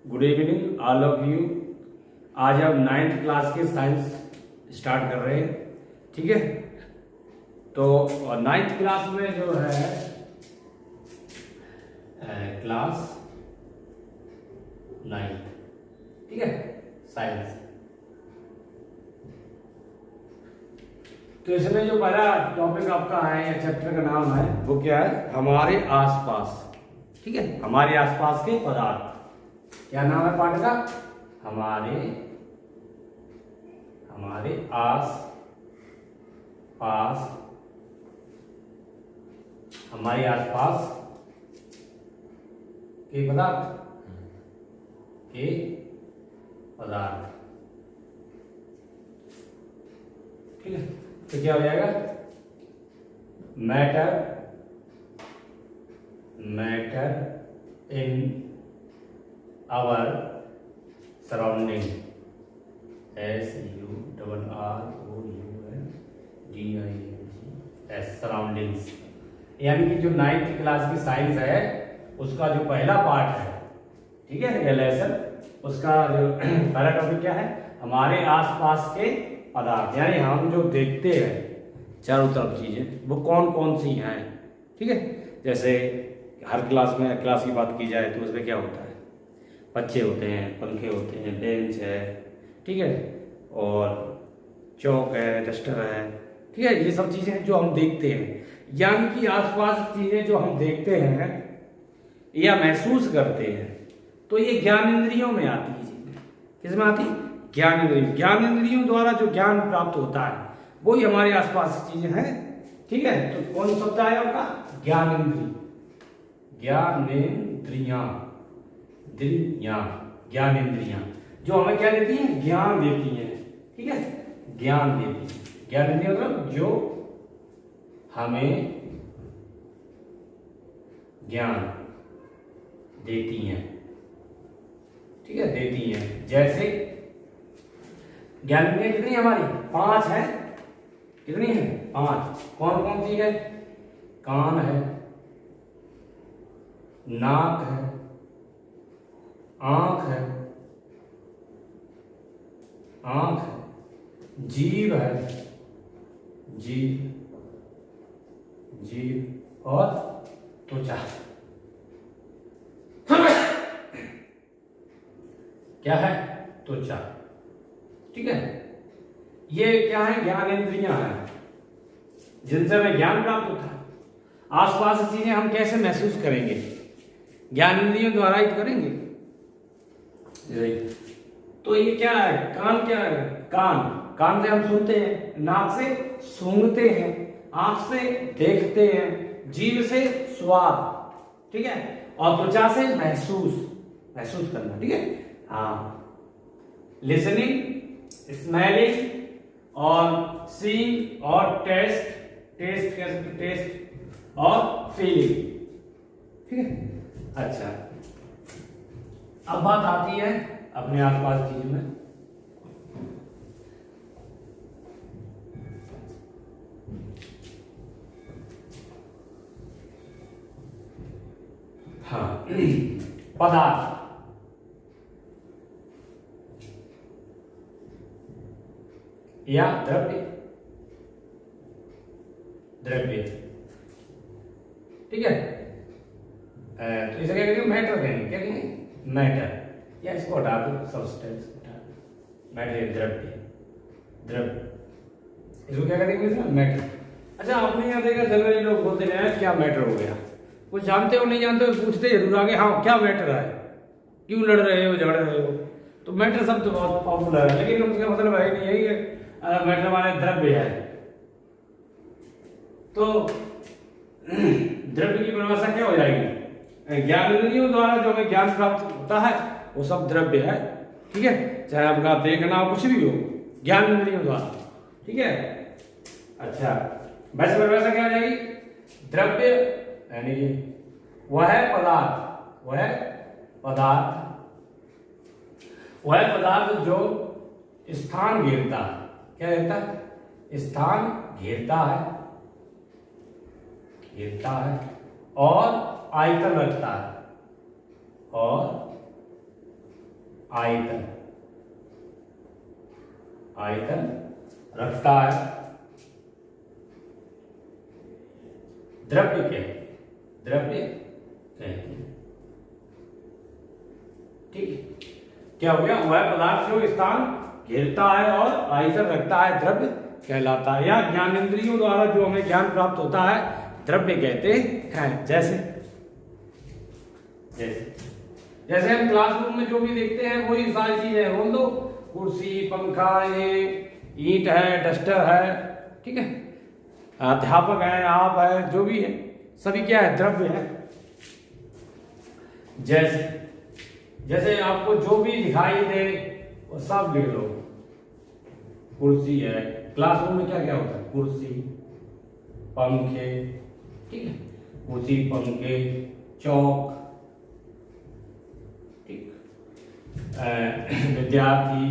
Good evening all of you. आज हम 9th class के साइंस स्टार्ट कर रहे हैं, ठीक है। तो 9th क्लास में जो है क्लास 9, ठीक है, साइंस। तो इसमें जो पहला टॉपिक आपका है या चैप्टर का नाम है वो क्या है? हमारे आसपास, ठीक है, हमारे आसपास के पदार्थ। क्या नाम है पाठ का? हमारे आस पास, हमारे आसपास के पदार्थ, ठीक है। तो क्या हो जाएगा? Matter in our surrounding, SURROUNDINGS, surroundings. यानी कि जो 9th क्लास की साइंस है उसका जो पहला पार्ट है, ठीक है, ये लेसन, उसका जो पहला टॉपिक क्या है? हमारे आसपास के पदार्थ। यानी हम जो देखते हैं चारों तरफ चीजें वो कौन कौन सी हैं, ठीक है। जैसे हर क्लास में, क्लास की बात की जाए तो उसमें क्या होता है? बच्चे होते हैं, पंखे होते हैं, बेंच है, ठीक है, और चौक है, डस्टर है, ठीक है। ये सब चीजें जो हम देखते हैं, यानी कि आसपास चीजें जो हम देखते हैं या महसूस करते हैं, तो ये ज्ञान इंद्रियों में आती है चीजें। किसमें आती? ज्ञान इंद्रियों। ज्ञान इंद्रियों द्वारा जो ज्ञान प्राप्त होता है वही हमारे आसपास की चीजें हैं, ठीक है। तो कौन शब्द आया आपका? ज्ञान इंद्रिय, ज्ञान इंद्रियां जो हमें क्या देती हैं? ज्ञान देती हैं, ठीक है, ज्ञान देती है। ज्ञान इंद्रिय मतलब जो हमें ज्ञान देती हैं, ठीक है, देती हैं। जैसे ज्ञान इंद्रियां कितनी हमारी? 5 है। कितनी है? 5। कौन कौन सी है? कान है, नाक है, आंख है, जीभ है, जीभ और त्वचा। क्या है? त्वचा, ठीक है। ये क्या है? ज्ञान इंद्रियां हैं जिनसे हमें ज्ञान प्राप्त होता है। आसपास की चीजें हम कैसे महसूस करेंगे? ज्ञान इंद्रियों द्वारा ही करेंगे। तो ये क्या है? कान क्या है? कान से हम सुनते हैं, नाक से सूंघते हैं, आंख से देखते हैं, जीभ से स्वाद, ठीक है, और त्वचा से महसूस करना, ठीक है। हाँ, लिसनिंग, स्मेलिंग और सीइंग और टेस्ट और फीलिंग, ठीक है। अच्छा, अब बात आती है अपने आसपास चीज में। हाँ, पदार्थ या द्रव्य, ठीक है। तो इसे क्या कहेंगे? मैटर कहेंगे। क्या कहेंगे? मैटर, या इसको हटा दो, सब्सटेंस हटा दो, मैटर, द्रव्य, इसको क्या करेंगे? मैटर। अच्छा, आपने यहाँ देखा जनरली लोग बोलते हैं क्या मैटर हो गया। कुछ जानते हो नहीं जानते हो पूछते जरूर आगे, हाँ क्या मैटर है, क्यों लड़ रहे हो, झगड़ रहे हो। तो मैटर शब्द तो बहुत पॉपुलर है, लेकिन उसका मतलब है नहीं है कि मैटर माने द्रव्य है। तो द्रव्य की परिभाषा क्या हो जाएगी? ज्ञान इंद्रियों द्वारा जो हमें ज्ञान प्राप्त होता है वो सब द्रव्य है, ठीक है। चाहे आपका देखना हो, कुछ भी हो, ज्ञान इंद्रियों द्वारा, ठीक है। अच्छा, वैसे परिभाषा क्या हो जाएगी? द्रव्य यानी वह पदार्थ जो स्थान घेरता है। क्या घेरता है? स्थान घेरता है और आयतन रखता है, आयतन, आयतन रखता है। द्रव्य क्या है? द्रव्य कहते हैं। ठीक, क्या हो गया? वह पदार्थ जो स्थान घेरता है और आयतन रखता है द्रव्य कहलाता है, या ज्ञानेंद्रियों द्वारा जो हमें ज्ञान प्राप्त होता है द्रव्य कहते हैं। जैसे जैसे जैसे हम क्लासरूम में जो भी देखते हैं वही सारी चीजें, बोल दो, कुर्सी, पंखा, ये ईंट है, डस्टर है, ठीक है, अध्यापक है, आप है, जो भी है सभी क्या है? द्रव्य है। जैसे जैसे आपको जो भी दिखाई दे वो सब लिख लो। कुर्सी है, क्लासरूम में क्या क्या होता है? कुर्सी, पंखे, ठीक है, कुर्सी, पंखे, चौक, ठीक, विद्यार्थी,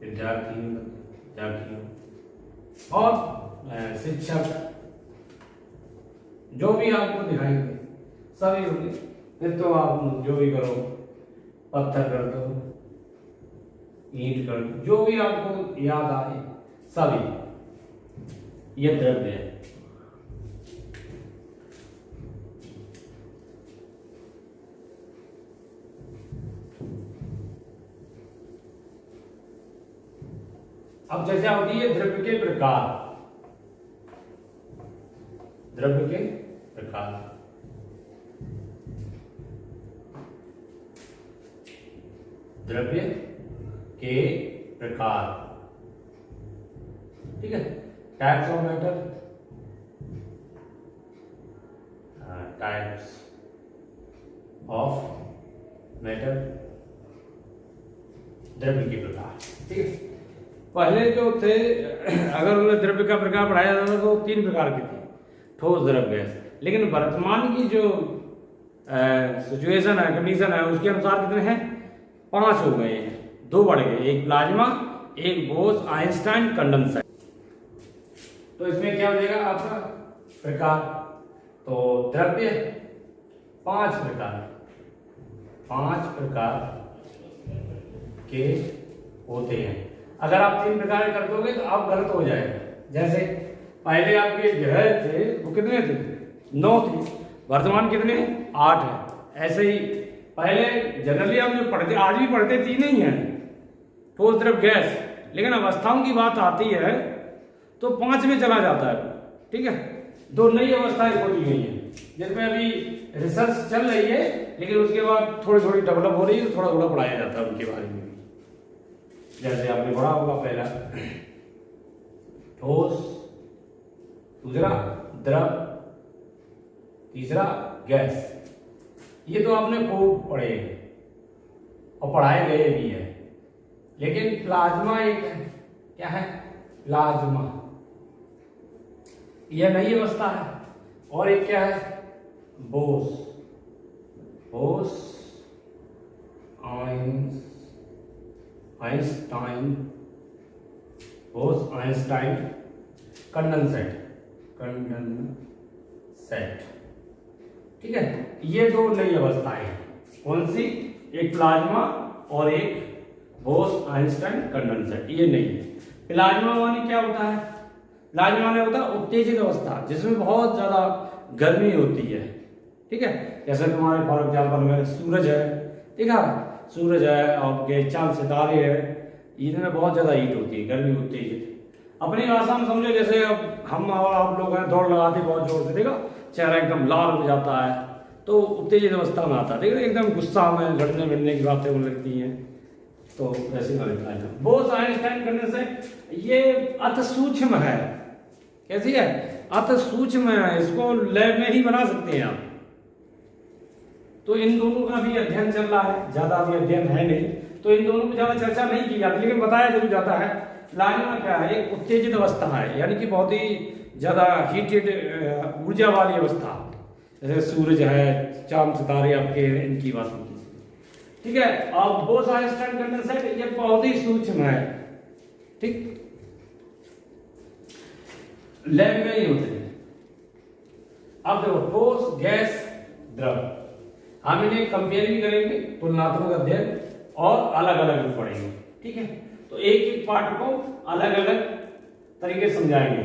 विद्यार्थियों और शिक्षक, जो भी आपको दिखाई दे सभी होंगे। फिर तो आप जो भी करो, पत्थर कर दो, ईंट कर दो, जो भी आपको याद आए सभी ये द्रव्य है। अब जैसे होती है द्रव्य के प्रकार, द्रव्य के प्रकार, द्रव्य के प्रकार, ठीक है, types of matter, types of matter, द्रव्य के प्रकार, ठीक है। पहले जो थे, अगर उन्हें द्रव्य का प्रकार पढ़ाया जाता तो 3 प्रकार के थे, ठोस, द्रव, गैस। लेकिन वर्तमान की जो सिचुएशन है, कंडीशन है, उसके अनुसार कितने हैं? 5 हो गए हैं, 2 बढ़ गए, एक प्लाज्मा, एक बोस, आइंस्टाइन, कंडेंसर। तो इसमें क्या हो जाएगा आपका प्रकार? तो द्रव्य 5 प्रकार, 5 प्रकार के होते हैं। अगर आप 3 प्रकार कर दोगे तो आप गलत हो जाएगा। जैसे पहले आपके ग्रह थे वो कितने थे? 9 थे, वर्तमान कितने? 8 है। ऐसे ही पहले जनरली हम जो पढ़ते, आज भी पढ़ते, 3 ही हैं, ठोस, द्रव, गैस। लेकिन अवस्थाओं की बात आती है तो 5 में चला जाता है, ठीक है। 2 नई अवस्थाएं खोजी गई हैं जिसमें अभी रिसर्च चल रही है, लेकिन उसके बाद थोड़ी थोड़ी डेवलप हो रही है, थोड़ा थोड़ा पढ़ाया जाता है उनके बारे में। जैसे आपने पढ़ा होगा, पहला ठोस, दूसरा द्रव, तीसरा गैस। ये तो आपने खूब पढ़े और पढ़ाए गए भी है। लेकिन प्लाज्मा एक है, क्या है? प्लाज्मा, यह नई अवस्था है। और एक क्या है? Bose, Bose, Einstein, Bose, Einstein, condensate, condensate, ठीक है। ये 2 नई अवस्थाएं हैं। कौन सी? एक प्लाज्मा और एक बोस, आइंस्टाइन, कंडेंसेट, ये नहीं है। प्लाज्मा माने क्या होता है? प्लाज्मा माने होता है उत्तेजित अवस्था, जिसमें बहुत ज्यादा गर्मी होती है, ठीक है। जैसे तुम्हारे फॉर एग्जाम्पल में सूरज है, ठीक है, सूरज है, आपके चांद सितारे है, इनमें बहुत ज्यादा हीट होती है, गर्मी होती है। अपनी भाषा में समझो, जैसे अब हम और आप लोग हैं, दौड़ लगाते बहुत जोर से, देखो चेहरा एकदम लाल हो जाता है, तो उत्तेजित अवस्था में आता है, ठीक है, एकदम गुस्सा में लड़ने मिलने की बातें होने लगती हैं, तो ऐसे में बोस, आइंस्टाइन, कंडेंसेट, ये अति सूक्ष्म है। कैसी है? अति सूक्ष्म है, इसको लैब में ही बना सकते हैं आप। तो इन दोनों का भी अध्ययन चल रहा है, ज्यादा अभी अध्ययन है नहीं, तो इन दोनों पर ज्यादा चर्चा नहीं की जाती, लेकिन बताया जरूर जाता है। प्लाज्मा क्या है? एक उत्तेजित अवस्था है, यानी कि बहुत ही ज्यादा हीटेड, ऊर्जा वाली अवस्था, जैसे सूरज है, चांद सितारे आपके, इनकी बात होती है, ठीक है। अब बोस, आइंस्टाइन, कंडेंसेट, ये बहुत ही सूक्ष्म है, ठीक, लैब में ही होते हैं। अब देखो ठोस, गैस, द्रव, हम इन्हें कंपेयर भी करेंगे, तुलनात्मक अध्ययन, और अलग अलग भी पढ़ेंगे। ठीक है, तो एक एक पार्ट को अलग अलग तरीके से समझाएंगे।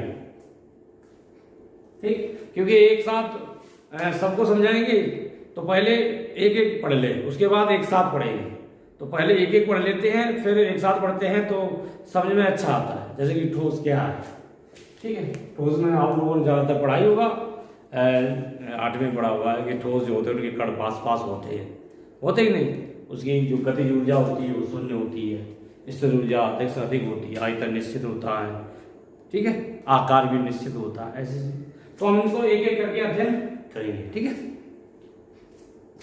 ठीक, क्योंकि एक साथ सबको समझाएंगे तो पहले एक एक पढ़ ले, उसके बाद एक साथ पढ़ेंगे। तो पहले एक एक पढ़ लेते हैं, फिर एक साथ पढ़ते हैं तो समझ में अच्छा आता है। जैसे कि ठोस क्या है, ठीक है, ठोस में आप लोगों ने ज़्यादातर पढ़ाई होगा, 8वीं पढ़ा होगा कि ठोस जो होते हैं उनके कण पास पास होते ही नहीं, उसकी जो गतिज ऊर्जा होती है वो शून्य होती है, स्थिर ऊर्जा अधिक से अधिक होती है, आयतन निश्चित होता है, ठीक है, आकार भी निश्चित होता है। ऐसे तो हम इनको एक एक करके अध्ययन करेंगे। ठीक है।